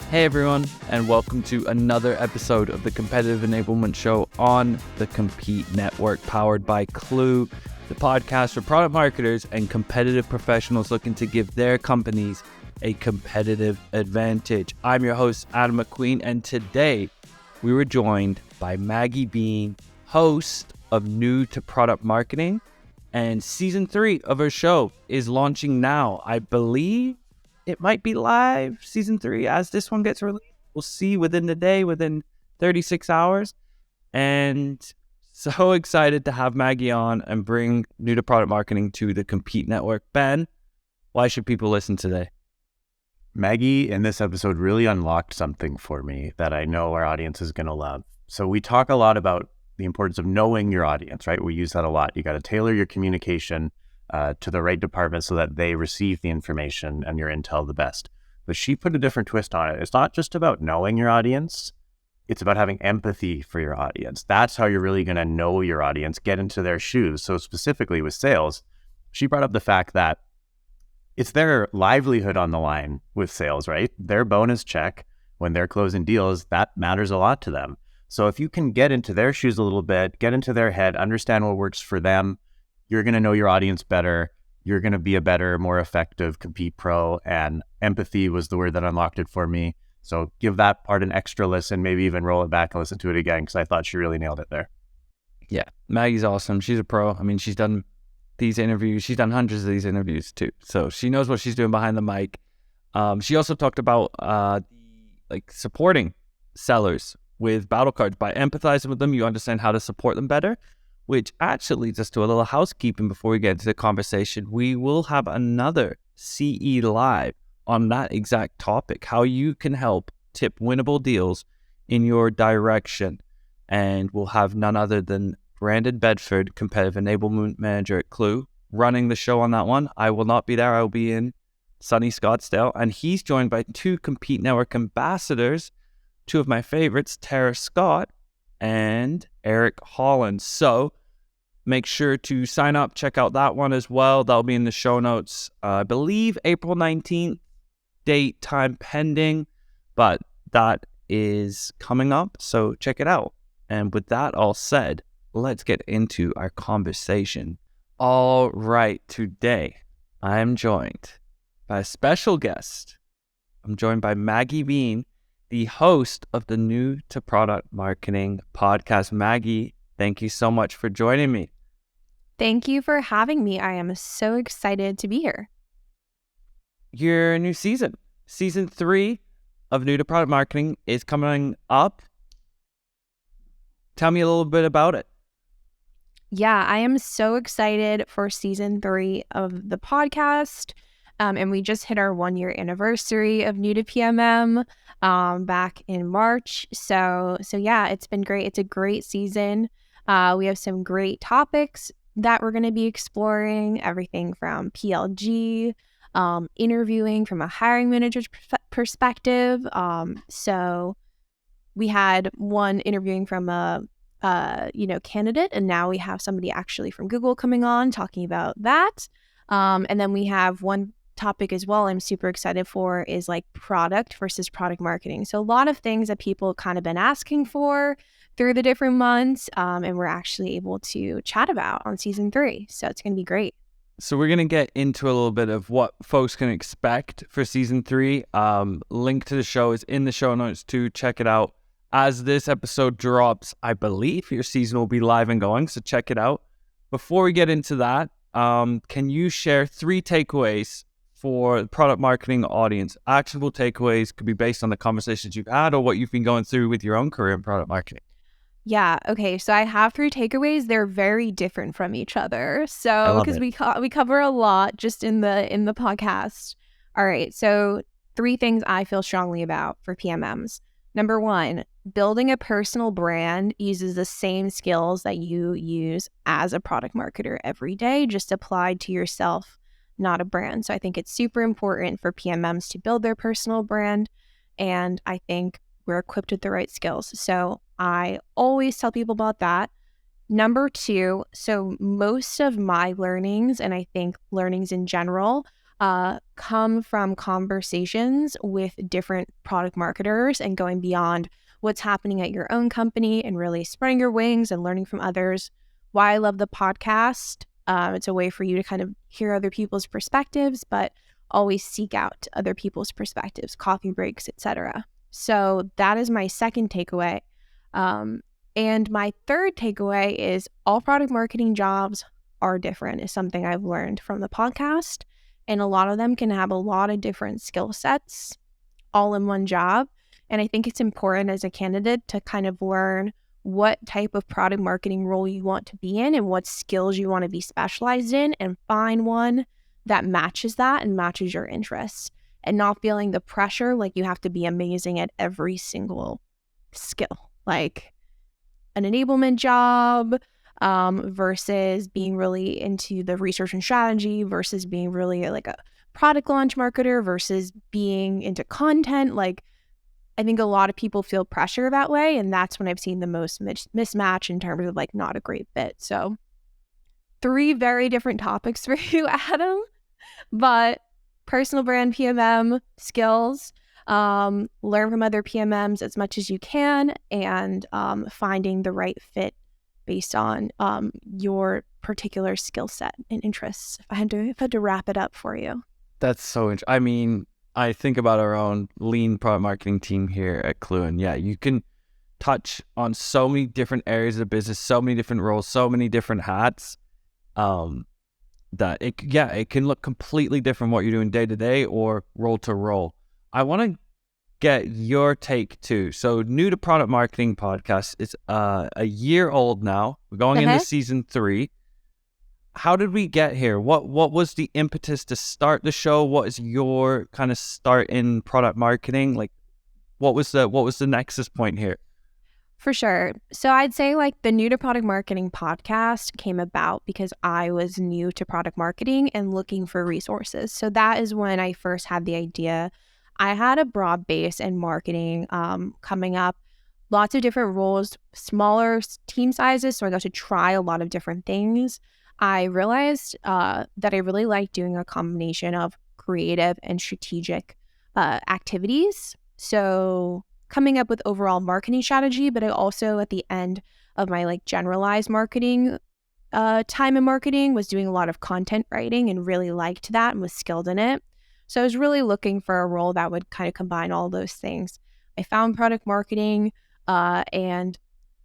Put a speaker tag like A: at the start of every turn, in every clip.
A: Hey everyone, and welcome to another episode of the Competitive Enablement Show on the Compete Network, powered by Clue, the podcast for product marketers and competitive professionals looking to give their companies a competitive advantage. I'm your host, Adam McQueen, and today we were joined by Maggie Bean, host of New to Product Marketing, and season 3 of her show is launching now. I believe it might be live, season 3, as this one gets released. We'll see within the day, within 36 hours. And so excited to have Maggie on and bring New to Product Marketing to the Compete Network. Ben, why should people listen today?
B: Maggie, in this episode, really unlocked something for me that I know our audience is going to love. So we talk a lot about the importance of knowing your audience, right? We use that a lot. You got to tailor your communication to the right department so that they receive the information and your intel the best. But she put a different twist on it. It's not just about knowing your audience. It's about having empathy for your audience. That's how you're really going to know your audience, get into their shoes. So specifically with sales, she brought up the fact that it's their livelihood on the line with sales, right? Their bonus check when they're closing deals, that matters a lot to them. So if you can get into their shoes a little bit, get into their head, understand what works for them, you're going to know your audience better. You're going to be a better, more effective Compete Pro. And empathy was the word that unlocked it for me. So give that part an extra listen, maybe even roll it back and listen to it again, because I thought she really nailed it there.
A: Yeah, Maggie's awesome. She's a pro. I mean, she's done these interviews. She's done hundreds of these interviews too. So she knows what she's doing behind the mic. She also talked about supporting sellers with battle cards. By empathizing with them, you understand how to support them better, which actually leads us to a little housekeeping before we get into the conversation. We will have another CE Live on that exact topic, how you can help tip winnable deals in your direction. And we'll have none other than Brandon Bedford, Competitive Enablement Manager at Clue, running the show on that one. I will not be there. I will be in sunny Scottsdale. And he's joined by 2 Compete Network ambassadors, 2 of my favorites, Tara Scott and Eric Holland. So make sure to sign up, check out that one as well. That'll be in the show notes. I believe April 19th, date, time pending, but that is coming up, so check it out. And with that all said, let's get into our conversation. All right, today I am joined by a special guest. I'm joined by Maggie Bean, the host of the New to Product Marketing podcast. Maggie, thank you so much for joining me.
C: Thank you for having me. I am so excited to be here.
A: Your new season 3 of New to Product Marketing is coming up. Tell me a little bit about it.
C: Yeah, I am so excited for season 3 of the podcast. And we just hit our 1-year anniversary of New to PMM back in March. So yeah, it's been great. It's a great season. We have some great topics that we're going to be exploring, everything from PLG, interviewing from a hiring manager's perspective. So we had one interviewing from a candidate, and now we have somebody actually from Google coming on talking about that. And then we have one topic as well I'm super excited for is like product versus product marketing. So a lot of things that people kind of been asking for through the different months, and we're actually able to chat about on season 3. So it's going to be great.
A: So we're going to get into a little bit of what folks can expect for season 3. Link to the show is in the show notes too. Check it out. As this episode drops, I believe your season will be live and going, so check it out. Before we get into that, can you share 3 takeaways for the product marketing audience? Actionable takeaways, could be based on the conversations you've had or what you've been going through with your own career in product marketing.
C: Yeah. Okay. So I have 3 takeaways. They're very different from each other. So because we cover a lot just in the podcast. All right. So 3 things I feel strongly about for PMMs. Number 1, building a personal brand uses the same skills that you use as a product marketer every day, just applied to yourself, not a brand. So I think it's super important for PMMs to build their personal brand. And I think we're equipped with the right skills. So I always tell people about that. Number 2, so most of my learnings, and I think learnings in general, come from conversations with different product marketers and going beyond what's happening at your own company and really spreading your wings and learning from others. Why I love the podcast. It's a way for you to kind of hear other people's perspectives, but always seek out other people's perspectives, coffee breaks, etc. So that is my second takeaway. And my third takeaway is all product marketing jobs are different, is something I've learned from the podcast. And a lot of them can have a lot of different skill sets all in one job. And I think it's important as a candidate to kind of learn what type of product marketing role you want to be in and what skills you want to be specialized in, and find one that matches that and matches your interests, and not feeling the pressure like you have to be amazing at every single skill, like an enablement job versus being really into the research and strategy versus being really like a product launch marketer versus being into content. Like, I think a lot of people feel pressure that way, and that's when I've seen the most mismatch in terms of like not a great fit. So 3 very different topics for you, Adam, but personal brand PMM skills, learn from other PMMs as much as you can, and finding the right fit based on your particular skill set and interests. If I had to wrap it up for you.
A: That's so interesting. I mean, I think about our own lean product marketing team here at Clue, and yeah, you can touch on so many different areas of the business, so many different roles, so many different hats, that it can look completely different what you're doing day to day or role to role. I want to get your take too. So, New to Product Marketing podcast is a year old now. We're going into season 3. How did we get here? What was the impetus to start the show? What is your kind of start in product marketing? Like, what was the nexus point here?
C: For sure. So I'd say like the New to Product Marketing podcast came about because I was new to product marketing and looking for resources. So that is when I first had the idea. I had a broad base in marketing coming up, lots of different roles, smaller team sizes. So I got to try a lot of different things. I realized that I really liked doing a combination of creative and strategic activities. So coming up with overall marketing strategy, but I also at the end of my like generalized marketing time in marketing was doing a lot of content writing and really liked that and was skilled in it. So I was really looking for a role that would kind of combine all those things. I found product marketing and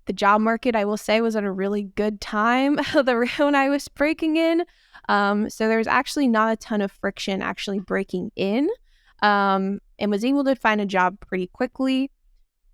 C: the job market, I will say, was at a really good time when I was breaking in. So there was actually not a ton of friction actually breaking in, and was able to find a job pretty quickly.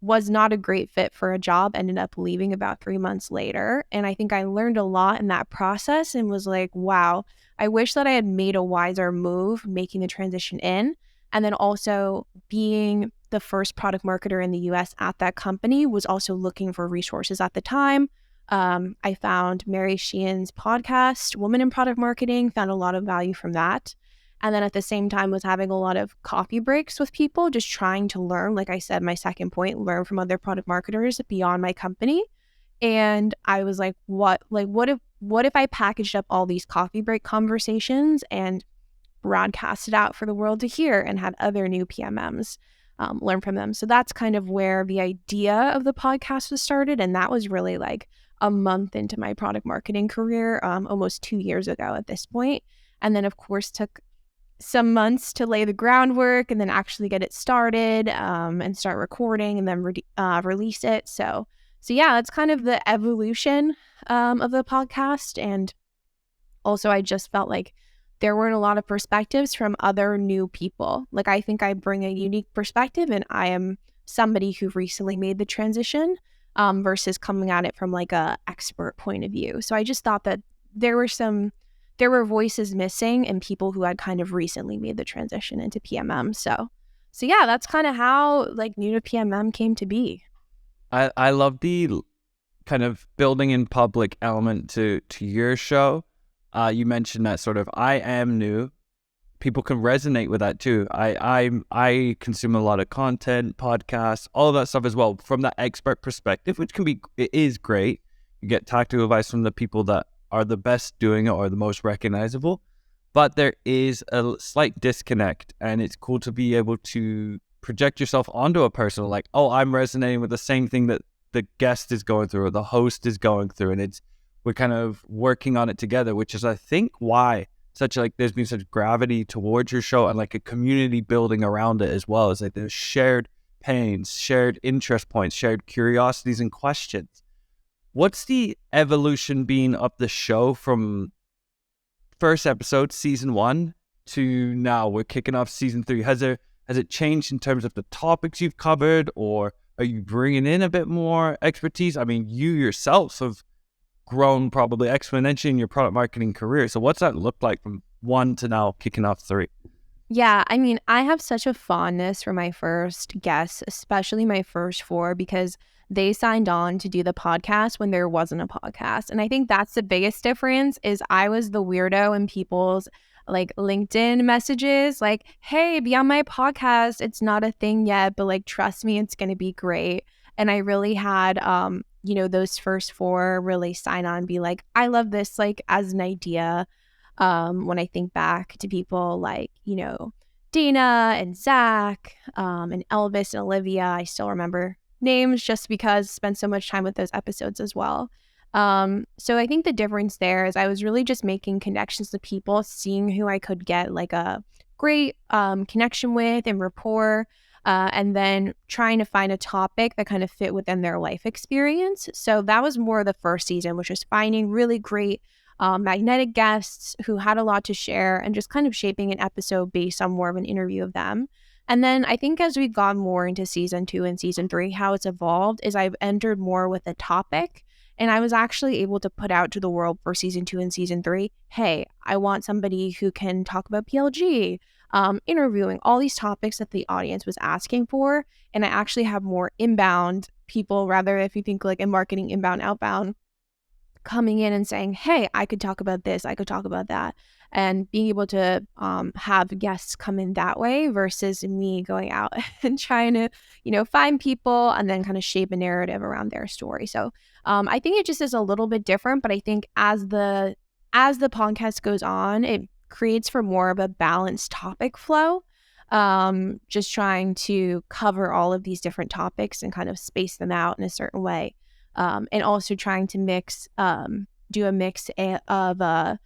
C: Was not a great fit for a job, ended up leaving about 3 months later. And I think I learned a lot in that process and was like, wow, I wish that I had made a wiser move making the transition in. And then also being the first product marketer in the US at that company was also looking for resources at the time. I found Mary Sheehan's podcast, Women in Product Marketing, found a lot of value from that. And then at the same time was having a lot of coffee breaks with people, just trying to learn, like I said, my second point, learn from other product marketers beyond my company. And I was like, what if I packaged up all these coffee break conversations and broadcast it out for the world to hear and had other new PMMs learn from them. So that's kind of where the idea of the podcast was started. And that was really like a month into my product marketing career, almost 2 years ago at this point. And then, of course, took some months to lay the groundwork and then actually get it started and start recording and then release it. So yeah, that's kind of the evolution of the podcast. And also, I just felt like there weren't a lot of perspectives from other new people. Like, I think I bring a unique perspective, and I am somebody who recently made the transition versus coming at it from like a expert point of view. So I just thought that there were voices missing and people who had kind of recently made the transition into PMM. So yeah, that's kind of how like New to PMM came to be.
A: I love the kind of building in public element to your show. You mentioned that sort of I am new. People can resonate with that too. I consume a lot of content, podcasts, all of that stuff as well from that expert perspective, which it is great. You get tactical advice from the people that are the best doing it or the most recognizable. but there is a slight disconnect, and it's cool to be able to project yourself onto a person like, oh, I'm resonating with the same thing that the guest is going through or the host is going through, and we're kind of working on it together, which is I think why there's been such gravity towards your show and like a community building around it as well. It's like there's shared pains, shared interest points, shared curiosities and questions. What's the evolution been of the show from first episode, season 1, to now we're kicking off season 3? Has it changed in terms of the topics you've covered, or are you bringing in a bit more expertise? I mean, you yourself have grown probably exponentially in your product marketing career. So what's that look like from 1 to now kicking off 3?
C: Yeah, I mean, I have such a fondness for my first guests, especially my first 4, because they signed on to do the podcast when there wasn't a podcast. And I think that's the biggest difference is I was the weirdo in people's like LinkedIn messages, like, hey, be on my podcast. It's not a thing yet, but like, trust me, it's going to be great. And I really had, those first 4 really sign on, be like, I love this, like, as an idea. When I think back to people like, Dana and Zach, and Elvis and Olivia, I still remember names just because I spent so much time with those episodes as well. So I think the difference there is I was really just making connections with people, seeing who I could get like a great connection with and rapport, and then trying to find a topic that kind of fit within their life experience. So that was more of the first season, which was finding really great magnetic guests who had a lot to share and just kind of shaping an episode based on more of an interview of them. And then I think as we've gone more into season 2 and season 3, how it's evolved is I've entered more with a topic, and I was actually able to put out to the world for season 2 and season 3, hey, I want somebody who can talk about PLG, interviewing, all these topics that the audience was asking for. And I actually have more inbound people, rather if you think like in marketing, inbound, outbound, coming in and saying, hey, I could talk about this, I could talk about that, and being able to have guests come in that way versus me going out and trying to, find people and then kind of shape a narrative around their story. So I think it just is a little bit different, but I think as the podcast goes on, it creates for more of a balanced topic flow. Just trying to cover all of these different topics and kind of space them out in a certain way. And also trying to do a mix of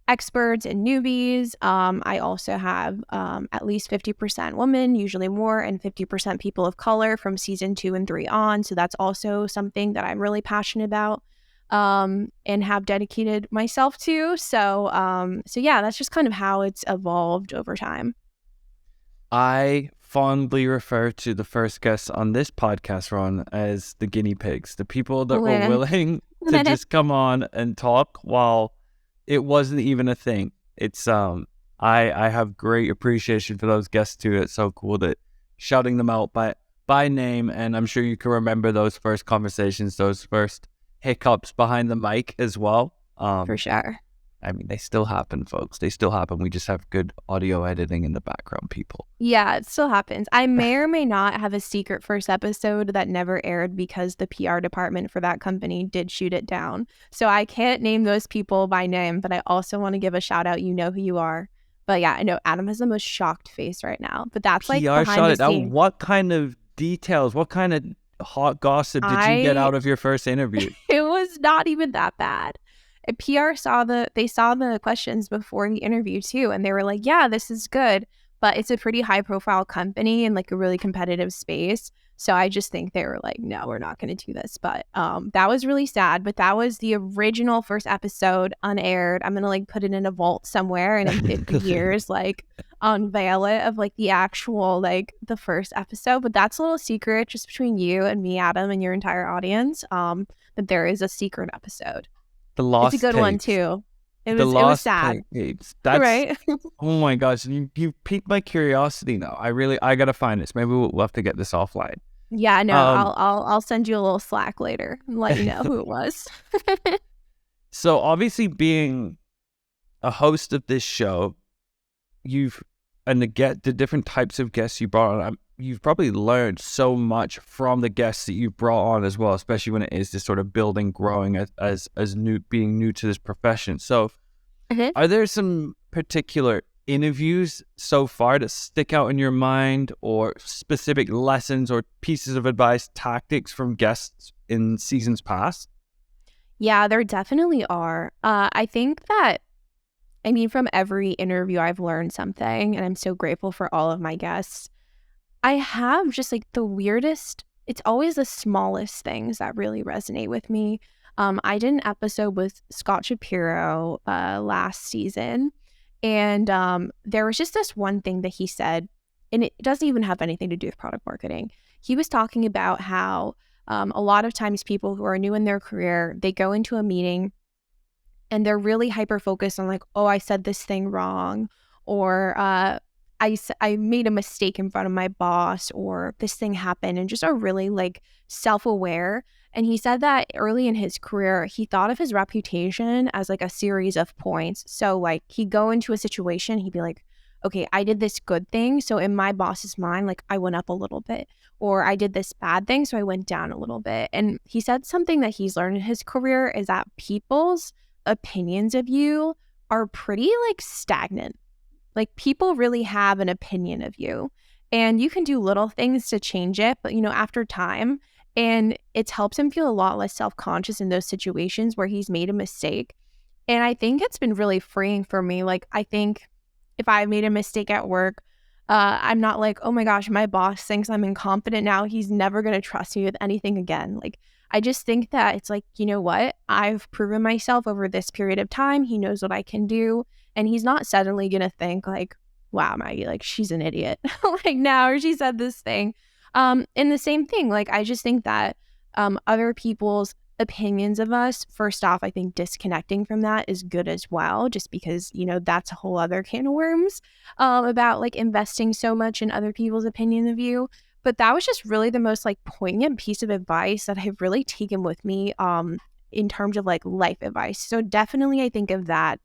C: experts and newbies. I also have at least 50% women, usually more, and 50% people of color from season 2 and 3 on. So that's also something that I'm really passionate about and have dedicated myself to. So yeah, that's just kind of how it's evolved over time.
A: I fondly refer to the first guests on this podcast run as the guinea pigs, the people that were willing to just come on and talk while it wasn't even a thing. It's I have great appreciation for those guests too. It's so cool that shouting them out by name, and I'm sure you can remember those first conversations, those first hiccups behind the mic as well.
C: For sure.
A: I mean, they still happen, folks. They still happen. We just have good audio editing in the background, people.
C: Yeah, it still happens. I may or may not have a secret first episode that never aired because the PR department for that company did shoot it down. So I can't name those people by name, but I also want to give a shout out. You know who you are. But yeah, I know Adam has the most shocked face right now. But that's like
A: PR
C: behind
A: shot
C: the
A: it out.
C: scenes.
A: What kind of details, what kind of hot gossip did you get out of your first interview?
C: It was not even that bad. PR saw the questions before the interview too, and they were like, yeah, this is good, but it's a pretty high profile company and like a really competitive space. So I just think they were like, no, we're not going to do this. But that was really sad. But that was the original first episode unaired. I'm going to like put it in a vault somewhere and in 50 years, like unveil it of like the actual, like the first episode. But that's a little secret just between you and me, Adam, and your entire audience, that there is a secret episode.
A: The lost
C: It's a good
A: tapes.
C: one too. It
A: The
C: was sad.
A: Tapes. That's
C: right.
A: Oh my gosh, you piqued my curiosity now. I gotta find this. Maybe we'll have to get this offline.
C: Yeah, no, I'll send you a little Slack later and let you know who it was.
A: So obviously, being a host of this show, the different types of guests you brought on, you've probably learned so much from the guests that you brought on as well, especially when it is this sort of building, growing as being new to this profession. So Are there some particular interviews so far that stick out in your mind, or specific lessons or pieces of advice, tactics from guests in seasons past?
C: Yeah, there definitely are. I think that, from every interview, I've learned something, and I'm so grateful for all of my guests. I have just like the weirdest, it's always the smallest things that really resonate with me. I did an episode with Scott Shapiro last season, and there was just this one thing that he said, and it doesn't even have anything to do with product marketing. He was talking about how a lot of times people who are new in their career, they go into a meeting and they're really hyper focused on like, oh, I said this thing wrong, or I made a mistake in front of my boss, or this thing happened, and just are really like self-aware. And he said that early in his career, he thought of his reputation as like a series of points. So like he'd go into a situation, he'd be like, okay, I did this good thing, so in my boss's mind, like I went up a little bit, or I did this bad thing, so I went down a little bit. And he said something that he's learned in his career is that people's opinions of you are pretty like stagnant. Like people really have an opinion of you, and you can do little things to change it, but after time, and it's helped him feel a lot less self-conscious in those situations where he's made a mistake. And I think it's been really freeing for me. Like I think if I made a mistake at work, I'm not like, oh my gosh, my boss thinks I'm incompetent now, he's never going to trust me with anything again. Like I just think that it's like, you know what? I've proven myself over this period of time. He knows what I can do. And he's not suddenly going to think like, wow, Maggie, like she's an idiot. Like now, or she said this thing. And the same thing, like I just think that other people's opinions of us, first off, I think disconnecting from that is good as well, just because, that's a whole other can of worms about like investing so much in other people's opinion of you. But that was just really the most like poignant piece of advice that I've really taken with me in terms of like life advice. So definitely I think of that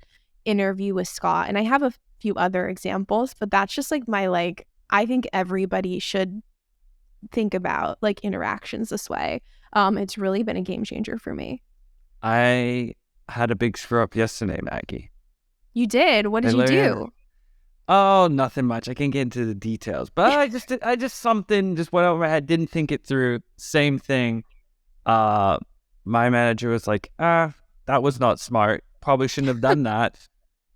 C: interview with Scott, and I have a few other examples, but that's just like my like, I think everybody should think about like interactions this way. It's really been a game changer for me.
A: I had a big screw up yesterday, Maggie.
C: You did? What did you do?
A: Oh, nothing much. I can't get into the details, but I just something just went over my head. Didn't think it through. Same thing. My manager was like, that was not smart. Probably shouldn't have done that.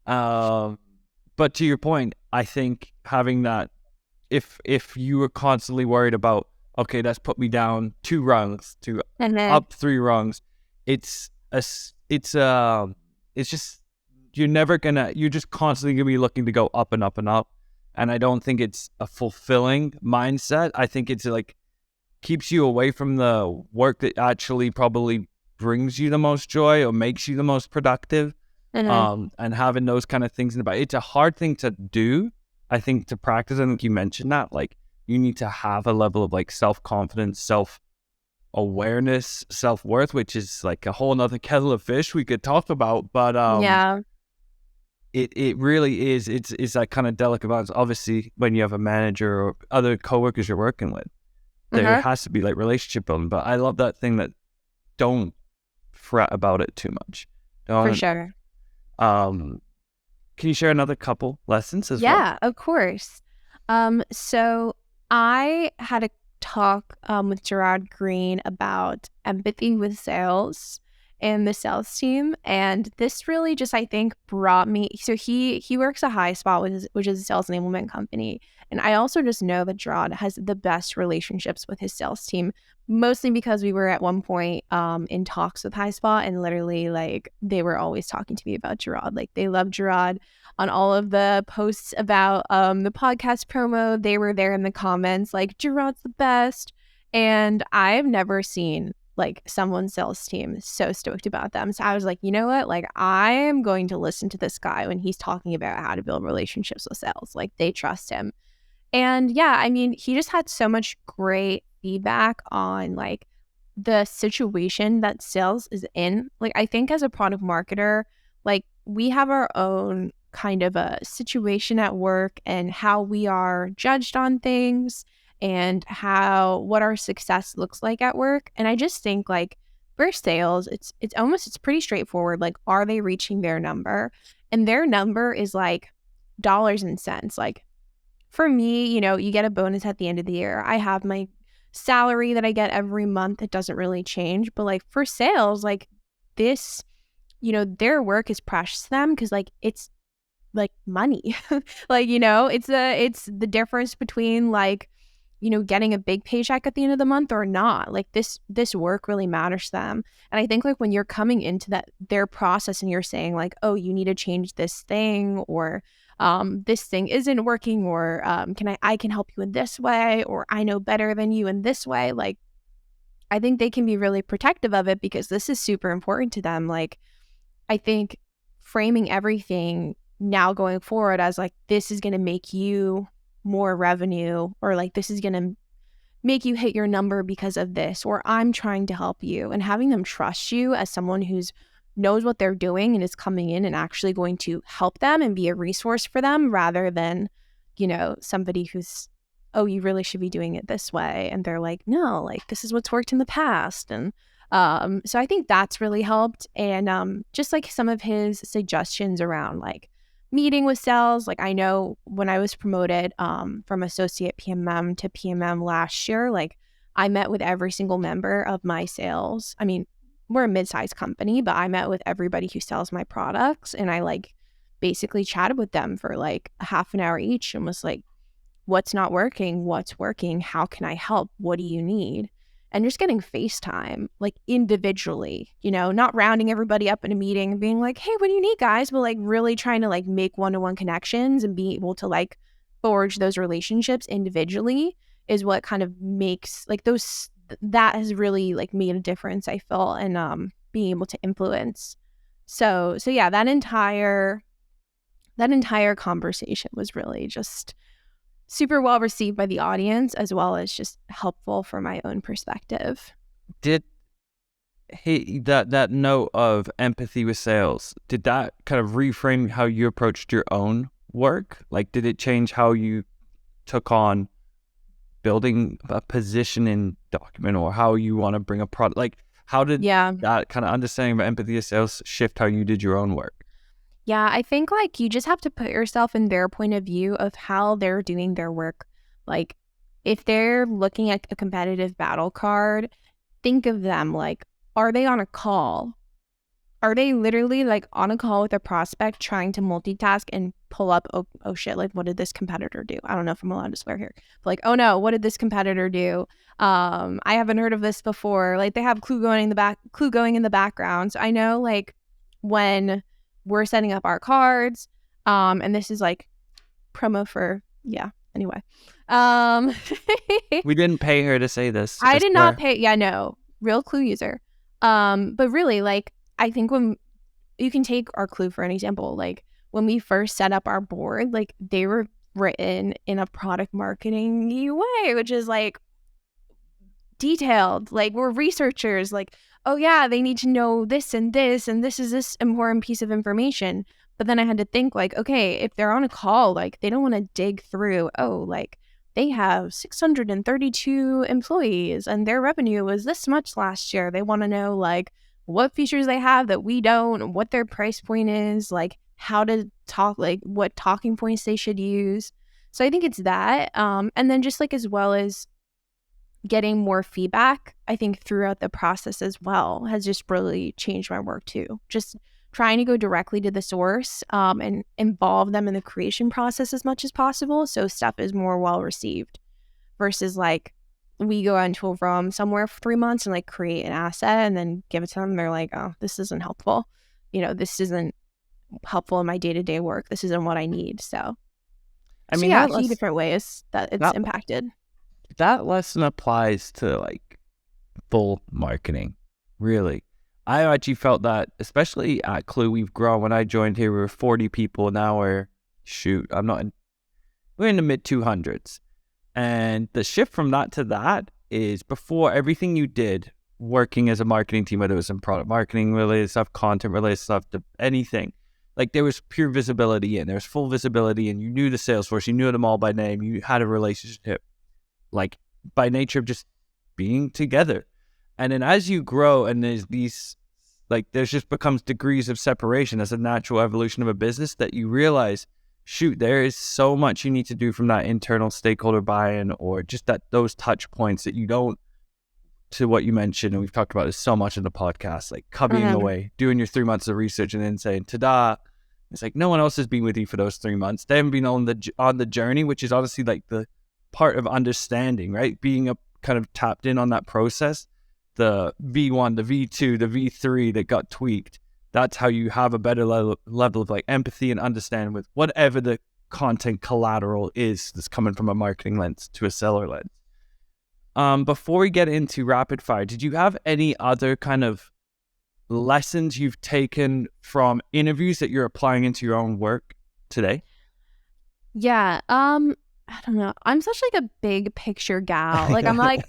A: But to your point, I think having that, if you were constantly worried about, okay, that's put me down 2 rungs to up 3 rungs, it's just, you're just constantly gonna be looking to go up and up and up. And I don't think it's a fulfilling mindset. I think it's like keeps you away from the work that actually probably brings you the most joy or makes you the most productive. And having those kind of things in the back, it's a hard thing to do, I think, to practice. I think you mentioned that, like, you need to have a level of like self-confidence, self-awareness, self-worth, which is like a whole nother kettle of fish we could talk about. But
C: yeah,
A: it really is. It's that kind of delicate balance. Obviously, when you have a manager or other coworkers you're working with, there has to be like relationship building. But I love that thing that don't fret about it too much.
C: For sure.
A: Can you share another couple lessons as well?
C: Yeah, of course. So I had a talk with Gerard Green about empathy with sales and the sales team, and this really just, I think, brought me, so he works at HighSpot, which is a sales enablement company, and I also just know that Gerard has the best relationships with his sales team, mostly because we were at one point in talks with HighSpot, and literally like they were always talking to me about Gerard. Like they love Gerard. On all of the posts about the podcast promo, they were there in the comments like, Gerard's the best. And I've never seen like someone's sales team so stoked about them. So I was like, you know what? Like I am going to listen to this guy when he's talking about how to build relationships with sales. Like they trust him. And yeah, I mean, he just had so much great feedback on like the situation that sales is in. Like I think as a product marketer, like we have our own kind of a situation at work and how we are judged on things and what our success looks like at work. And I just think like for sales, it's pretty straightforward. Like, are they reaching their number? And their number is like dollars and cents. Like, for me, you get a bonus at the end of the year. I have my salary that I get every month. It doesn't really change. But like for sales, like this, their work is precious to them because like it's like money. Like, it's the difference between like, getting a big paycheck at the end of the month or not. Like this work really matters to them. And I think like when you're coming into their process and you're saying like, oh, you need to change this thing, or this thing isn't working, or I can help you in this way, or I know better than you in this way. Like, I think they can be really protective of it because this is super important to them. Like, I think framing everything now going forward as like, this is going to make you more revenue, or like this is going to make you hit your number because of this, or I'm trying to help you, and having them trust you as someone who's knows what they're doing and is coming in and actually going to help them and be a resource for them, rather than, somebody who's, oh, you really should be doing it this way. And they're like, no, like this is what's worked in the past. And so I think that's really helped. And just like some of his suggestions around like meeting with sales, like I know when I was promoted from associate PMM to PMM last year, like I met with every single member of my sales. I mean, we're a mid-sized company, but I met with everybody who sells my products, and I like basically chatted with them for like a half an hour each and was like, what's not working? What's working? How can I help? What do you need? And just getting FaceTime, like individually, not rounding everybody up in a meeting and being like, hey, what do you need, guys? But like really trying to like make one-to-one connections and be able to like forge those relationships individually is what kind of makes like that has really like made a difference, I feel, and being able to influence. So yeah, that entire conversation was really just super well received by the audience, as well as just helpful for my own perspective.
A: Did that note of empathy with sales, did that kind of reframe how you approached your own work? Like, did it change how you took on building a positioning document, or how you want to bring a product? Like, how did that kind of understanding of empathy with sales shift how you did your own work?
C: Yeah, I think like you just have to put yourself in their point of view of how they're doing their work. Like, if they're looking at a competitive battle card, think of them like, are they on a call? Are they literally like on a call with a prospect trying to multitask and pull up, oh shit, like what did this competitor do? I don't know if I'm allowed to swear here. But like, oh no, what did this competitor do? I haven't heard of this before. Like, they have clue going in the background. So I know like when we're setting up our cards, and this is like promo for, anyway.
A: We didn't pay her to say this.
C: I did not pay. Yeah, no, real Clue user. But really, like, I think when you can take our Clue for an example, like when we first set up our board, like they were written in a product marketing way, which is like detailed. Like, we're researchers, like, oh yeah, they need to know this and this, and this is this important piece of information. But then I had to think like, okay, if they're on a call, like they don't want to dig through, oh, like they have 632 employees and their revenue was this much last year. They want to know like what features they have that we don't, what their price point is, like how to talk, like what talking points they should use. So I think it's that. And then just like as well as getting more feedback, I think throughout the process as well has just really changed my work too. Just trying to go directly to the source and involve them in the creation process as much as possible, so stuff is more well received versus like we go into a room somewhere for 3 months and like create an asset and then give it to them and they're like, oh, this isn't helpful, this isn't helpful in my day-to-day work, this isn't what I need. So I mean, a few different ways that it's impacted.
A: That lesson applies to like full marketing, really. I actually felt that, especially at Clue, we've grown. When I joined here, we were 40 people. Now we're in the mid 200s. And the shift from that to that is before everything you did working as a marketing team, whether it was in product marketing related stuff, content related stuff, anything, like there was pure visibility and there was full visibility and you knew the sales force, you knew them all by name, you had a relationship, like by nature of just being together. And then as you grow and there's these, like, there's just becomes degrees of separation as a natural evolution of a business that you realize, shoot, there is so much you need to do from that internal stakeholder buy-in or just those touch points that you don't, to what you mentioned, and we've talked about this so much in the podcast, like cubbying away, doing your 3 months of research and then saying, ta-da. It's like no one else has been with you for those 3 months. They haven't been on the journey, which is honestly like the part of understanding, right? Being kind of tapped in on that process, the V1, the V2, the V3 that got tweaked. That's how you have a better level of like empathy and understanding with whatever the content collateral is that's coming from a marketing lens to a seller lens. Before we get into rapid fire, did you have any other kind of lessons you've taken from interviews that you're applying into your own work today?
C: Yeah. I don't know. I'm such like a big picture gal. Like I'm like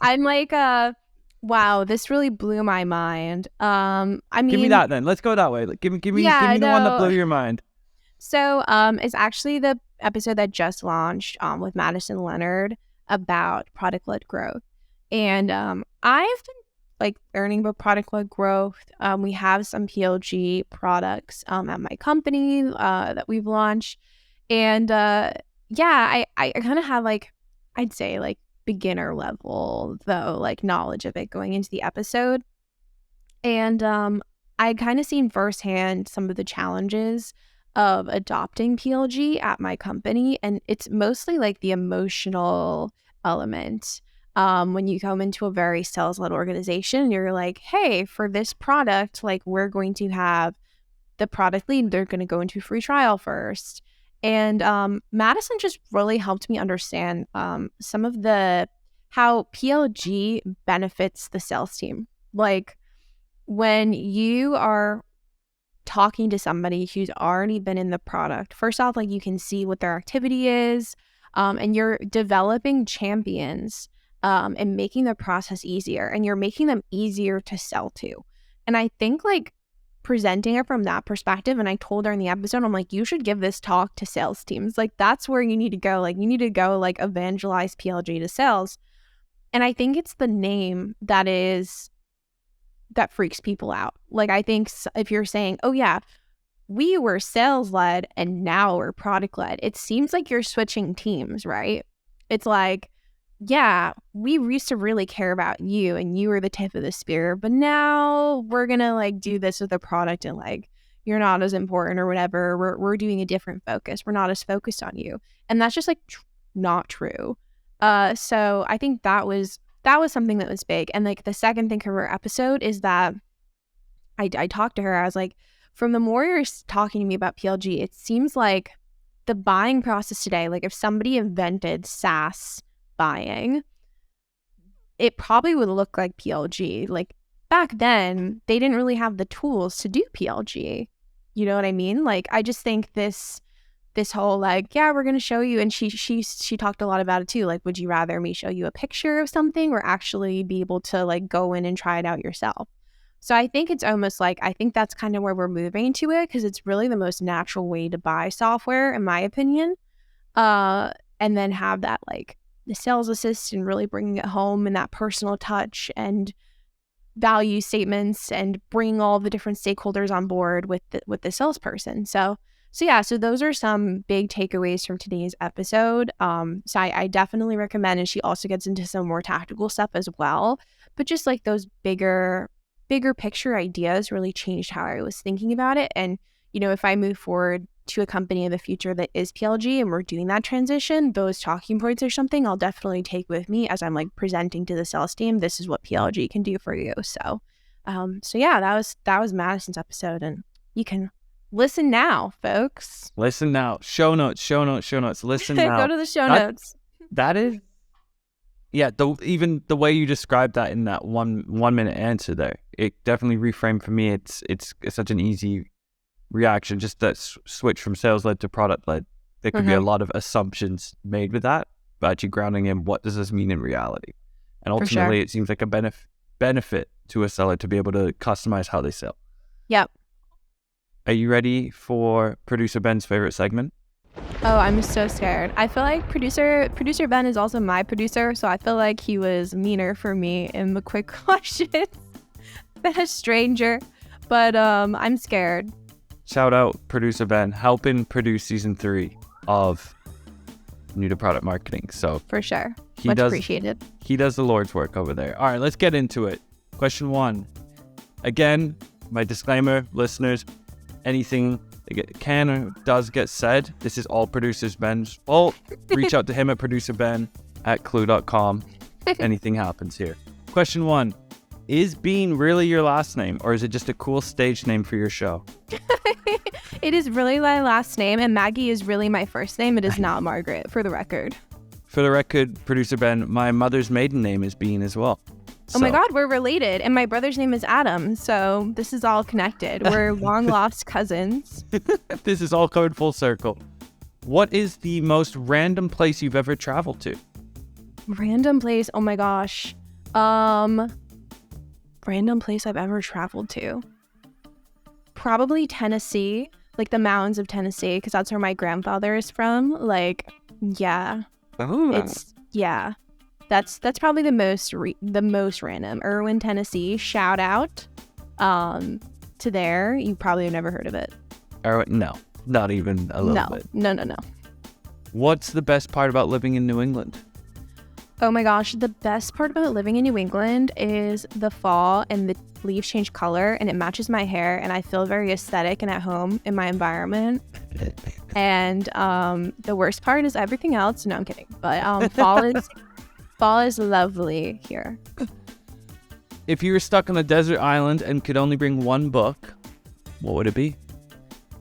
C: wow, this really blew my mind. I mean,
A: give me that then. Let's go that way. Like, give me the one that blew your mind.
C: So it's actually the episode that just launched with Madison Leonard about product-led growth. And I've been like learning about product-led growth. We have some PLG products at my company that we've launched. And I kind of have like, I'd say like beginner level though, like knowledge of it going into the episode. And I kind of seen firsthand some of the challenges of adopting PLG at my company. And it's mostly like the emotional element. When you come into a very sales-led organization, you're like, hey, for this product, like we're going to have the product lead, they're going to go into free trial first. And Madison just really helped me understand some of how PLG benefits the sales team. Like when you are talking to somebody who's already been in the product, first off, like you can see what their activity is, and you're developing champions and making the process easier, and you're making them easier to sell to. And I think like presenting it from that perspective, and I told her in the episode, I'm like, you should give this talk to sales teams. Like that's where you need to go. Like you need to go like evangelize PLG to sales. And I think it's the name that freaks people out. Like I think if you're saying, oh yeah, we were sales led and now we're product led, it seems like you're switching teams, right? It's like, yeah, we used to really care about you and you were the tip of the spear, but now we're gonna like do this with the product and like you're not as important or whatever. We're doing a different focus. We're not as focused on you. And that's just like not true. So I think that was something that was big. And like the second thing from her episode is that I talked to her. I was like, from the more you're talking to me about PLG, it seems like the buying process today, like if somebody invented SaaS buying, it probably would look like PLG. Like back then, they didn't really have the tools to do PLG. You know what I mean? Like I just think this whole like, yeah, we're gonna show you, and she talked a lot about it too. Like, would you rather me show you a picture of something or actually be able to like go in and try it out yourself? So I think it's almost like, I think that's kind of where we're moving to it, because it's really the most natural way to buy software, in my opinion. And then have that like the sales assistant really bringing it home and that personal touch and value statements and bringing all the different stakeholders on board with the salesperson. So those are some big takeaways from today's episode. So I definitely recommend, and she also gets into some more tactical stuff as well. But just like those bigger picture ideas really changed how I was thinking about it. And, you know, if I move forward to a company in the future that is PLG and we're doing that transition, those talking points are something I'll definitely take with me as I'm like presenting to the sales team. This is what PLG can do for you. So yeah, that was Madison's episode, and you can listen now, folks.
A: Listen now. Show notes. Listen now.
C: Go to the show notes.
A: That is, yeah. Even the way you described that in that one minute answer there, it definitely reframed for me. It's such an easy reaction. Just that switch from sales led to product led. There could be a lot of assumptions made with that, but actually grounding in what does this mean in reality. And ultimately, it seems like a benefit to a seller to be able to customize how they sell.
C: Yep.
A: Are you ready for producer Ben's favorite segment?
C: Oh, I'm so scared. I feel like producer Ben is also my producer, so I feel like he was meaner for me in the quick questions than a stranger. But I'm scared.
A: Shout out producer Ben, helping produce season 3 of New to Product Marketing. So
C: For sure.
A: He
C: Much
A: does-
C: appreciated.
A: he does the Lord's work over there. All right, let's get into it. Question 1. Again, my disclaimer, listeners, anything that can or does get said, this is all producer Ben's fault. Reach out to him at producerben@clue.com. Anything happens here. Question 1. Is Bean really your last name, or is it just a cool stage name for your show?
C: It is really my last name, and Maggie is really my first name. It is not Margaret, for the record.
A: For the record, producer Ben, my mother's maiden name is Bean as well.
C: Oh my
A: So-
C: God, we're related. And my brother's name is Adam. So this is all connected. We're long lost cousins.
A: This is all coming full circle. What is the most random place you've ever traveled to?
C: Random place. Oh my gosh. Random place I've ever traveled to. Probably Tennessee, like the mountains of Tennessee, because that's where my grandfather is from. Like, yeah, it's yeah. That's probably the most random. Irwin, Tennessee. Shout out to there. You probably have never heard of it.
A: No, not even a little bit.
C: No.
A: What's the best part about living in New England?
C: Oh my gosh, the best part about living in New England is the fall and the leaves change color and it matches my hair and I feel very aesthetic and at home in my environment. And the worst part is everything else. No, I'm kidding. But fall is lovely here.
A: If you were stuck on a desert island and could only bring one book, what would it be?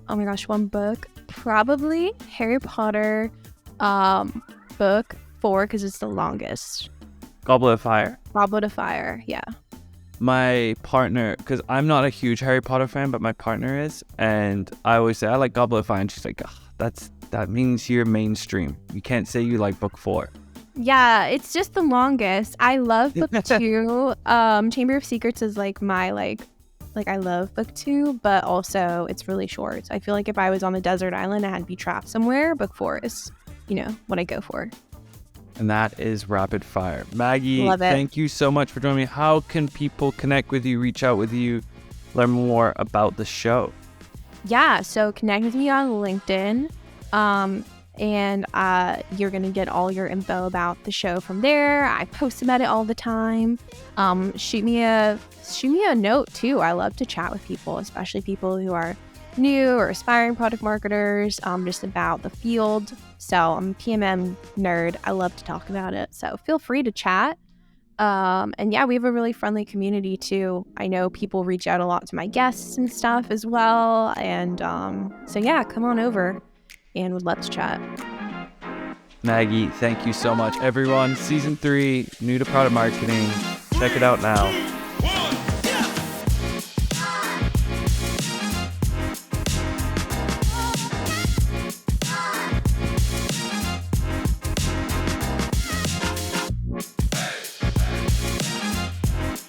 C: Oh my gosh, one book. Probably Harry Potter book 4 because it's the longest.
A: Goblet of Fire.
C: Goblet of Fire, yeah.
A: My partner, because I'm not a huge Harry Potter fan, but my partner is, and I always say I like Goblet of Fire, and she's like, that means you're mainstream. You can't say you like book 4.
C: Yeah, it's just the longest. I love book 2. Chamber of Secrets is like my like I love book 2, but also it's really short. I feel like if I was on a desert island and I had to be trapped somewhere, book 4 is, what I go for.
A: And that is Rapid Fire. Maggie,
C: Love it.
A: Thank you so much for joining me. How can people connect with you, reach out with you, learn more about the show?
C: Yeah, so connect with me on LinkedIn. And you're going to get all your info about the show from there. I post about it all the time. Shoot me a note too. I love to chat with people, especially people who are new or aspiring product marketers, just about the field. So I'm a PMM nerd. I love to talk about it. So feel free to chat. And yeah, we have a really friendly community too. I know people reach out a lot to my guests and stuff as well. And so yeah, come on over and would love to chat.
A: Maggie, thank you so much. Everyone, season 3, New to Product Marketing. Check it out now.